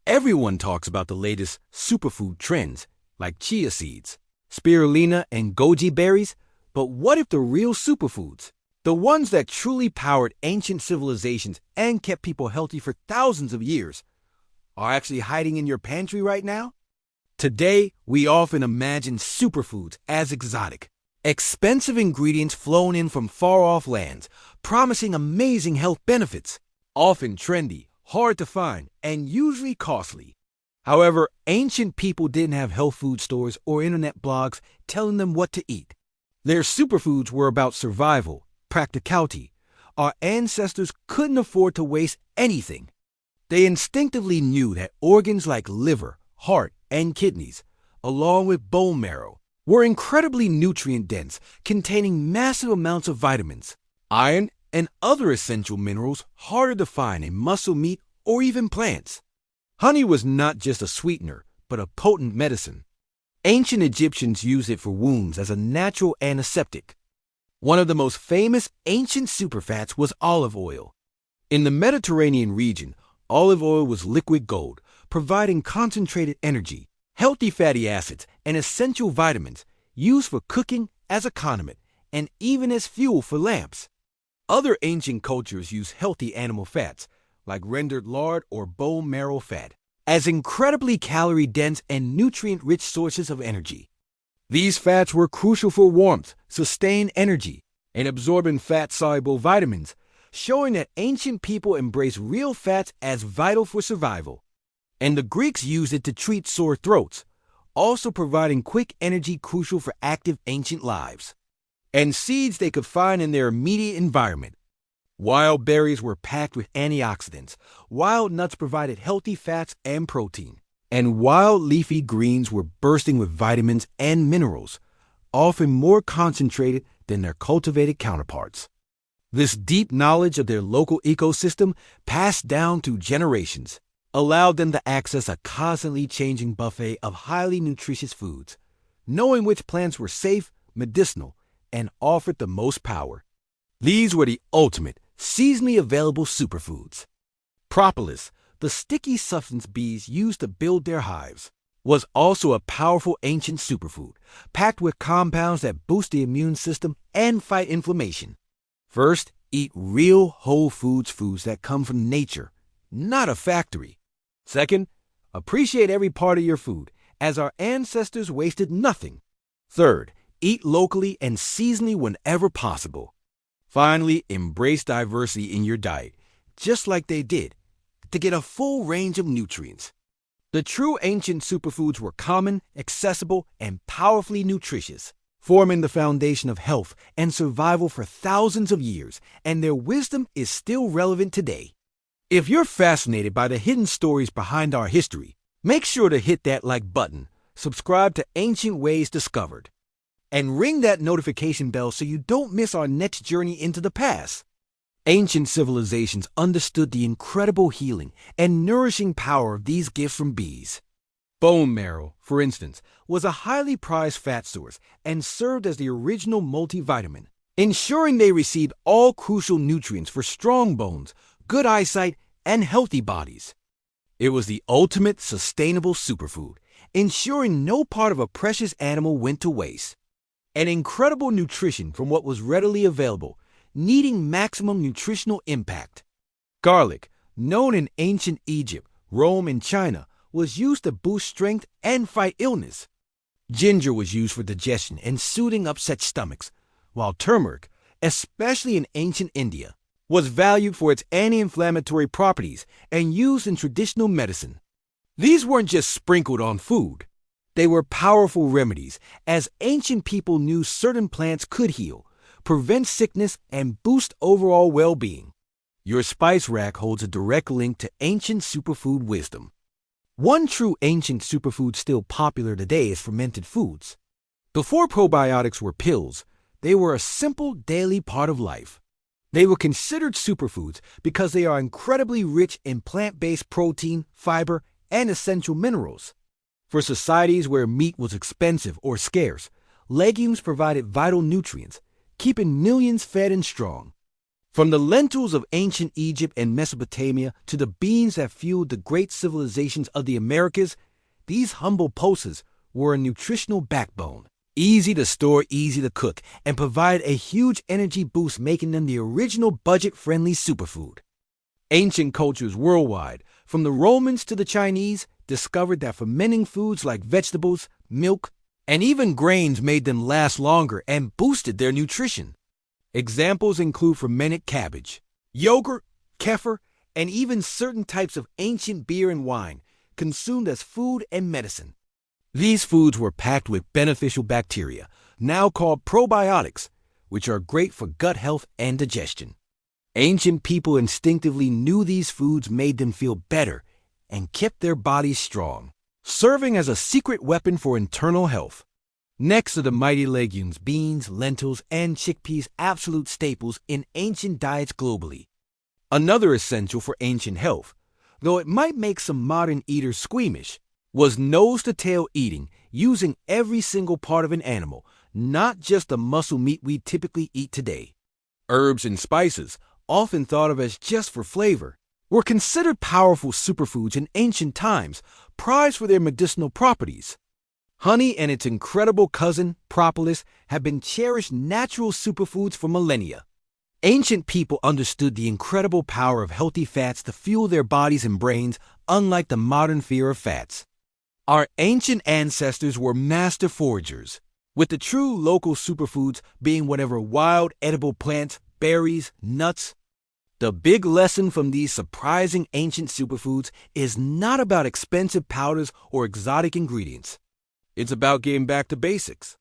Everyone talks about the latest superfood trends, like chia seeds, spirulina, and goji berries, but what if the real superfoods, the ones that truly powered ancient civilizations and kept people healthy for thousands of years, are actually hiding in your pantry right now? Today, we often imagine superfoods as exotic, expensive ingredients flown in from far-off lands, promising amazing health benefits, often trendy, hard to find, and usually costly. However, ancient people didn't have health food stores or internet blogs telling them what to eat. Their superfoods were about survival, practicality. Our ancestors couldn't afford to waste anything. They instinctively knew that organs like liver, heart, and kidneys, along with bone marrow, were incredibly nutrient-dense, containing massive amounts of vitamins, iron, and other essential minerals harder to find in muscle meat or even plants. Honey was not just a sweetener, but a potent medicine. Ancient Egyptians used it for wounds as a natural antiseptic. One of the most famous ancient superfats was olive oil. In the Mediterranean region, olive oil was liquid gold, providing concentrated energy, healthy fatty acids, and essential vitamins used for cooking, as a condiment, and even as fuel for lamps. Other ancient cultures used healthy animal fats, like rendered lard or bone marrow fat, as incredibly calorie-dense and nutrient-rich sources of energy. These fats were crucial for warmth, sustained energy, and absorbing fat-soluble vitamins, showing that ancient people embraced real fats as vital for survival. And the Greeks used it to treat sore throats, also providing quick energy crucial for active ancient lives. And seeds they could find in their immediate environment. Wild berries were packed with antioxidants, wild nuts provided healthy fats and protein, and wild leafy greens were bursting with vitamins and minerals, often more concentrated than their cultivated counterparts. This deep knowledge of their local ecosystem, passed down through generations, allowed them to access a constantly changing buffet of highly nutritious foods, knowing which plants were safe, medicinal, and offered the most power. These were the ultimate, seasonally available superfoods. Propolis, the sticky substance bees used to build their hives, was also a powerful ancient superfood, packed with compounds that boost the immune system and fight inflammation. First, eat real whole foods that come from nature, not a factory. Second, appreciate every part of your food, as our ancestors wasted nothing. Third, eat locally and seasonally whenever possible. Finally, embrace diversity in your diet, just like they did, to get a full range of nutrients. The true ancient superfoods were common, accessible, and powerfully nutritious, forming the foundation of health and survival for thousands of years, and their wisdom is still relevant today. If you're fascinated by the hidden stories behind our history, make sure to hit that like button, subscribe to Ancient Ways Discovered, and ring that notification bell so you don't miss our next journey into the past. Ancient civilizations understood the incredible healing and nourishing power of these gifts from bees. Bone marrow, for instance, was a highly prized fat source and served as the original multivitamin, ensuring they received all crucial nutrients for strong bones, good eyesight, and healthy bodies. It was the ultimate sustainable superfood, ensuring no part of a precious animal went to waste. And incredible nutrition from what was readily available, needing maximum nutritional impact. Garlic, known in ancient Egypt, Rome, and China, was used to boost strength and fight illness. Ginger was used for digestion and soothing upset stomachs, while turmeric, especially in ancient India, was valued for its anti-inflammatory properties and used in traditional medicine. These weren't just sprinkled on food. They were powerful remedies, as ancient people knew certain plants could heal, prevent sickness, and boost overall well-being. Your spice rack holds a direct link to ancient superfood wisdom. One true ancient superfood still popular today is fermented foods. Before probiotics were pills, they were a simple daily part of life. They were considered superfoods because they are incredibly rich in plant-based protein, fiber, and essential minerals. For societies where meat was expensive or scarce, legumes provided vital nutrients, keeping millions fed and strong. From the lentils of ancient Egypt and Mesopotamia to the beans that fueled the great civilizations of the Americas, these humble pulses were a nutritional backbone. Easy to store, easy to cook, and provide a huge energy boost, making them the original budget-friendly superfood. Ancient cultures worldwide, from the Romans to the Chinese, discovered that fermenting foods like vegetables, milk, and even grains made them last longer and boosted their nutrition. Examples include fermented cabbage, yogurt, kefir, and even certain types of ancient beer and wine, consumed as food and medicine. These foods were packed with beneficial bacteria, now called probiotics, which are great for gut health and digestion. Ancient people instinctively knew these foods made them feel better and kept their bodies strong, serving as a secret weapon for internal health. Next are the mighty legumes, beans, lentils, and chickpeas, absolute staples in ancient diets globally. Another essential for ancient health, though it might make some modern eaters squeamish, was nose-to-tail eating, using every single part of an animal, not just the muscle meat we typically eat today. Herbs and spices, often thought of as just for flavor, were considered powerful superfoods in ancient times, prized for their medicinal properties. Honey and its incredible cousin, propolis, have been cherished natural superfoods for millennia. Ancient people understood the incredible power of healthy fats to fuel their bodies and brains, unlike the modern fear of fats. Our ancient ancestors were master foragers, with the true local superfoods being whatever wild edible plants, berries, nuts. The big lesson from these surprising ancient superfoods is not about expensive powders or exotic ingredients. It's about getting back to basics.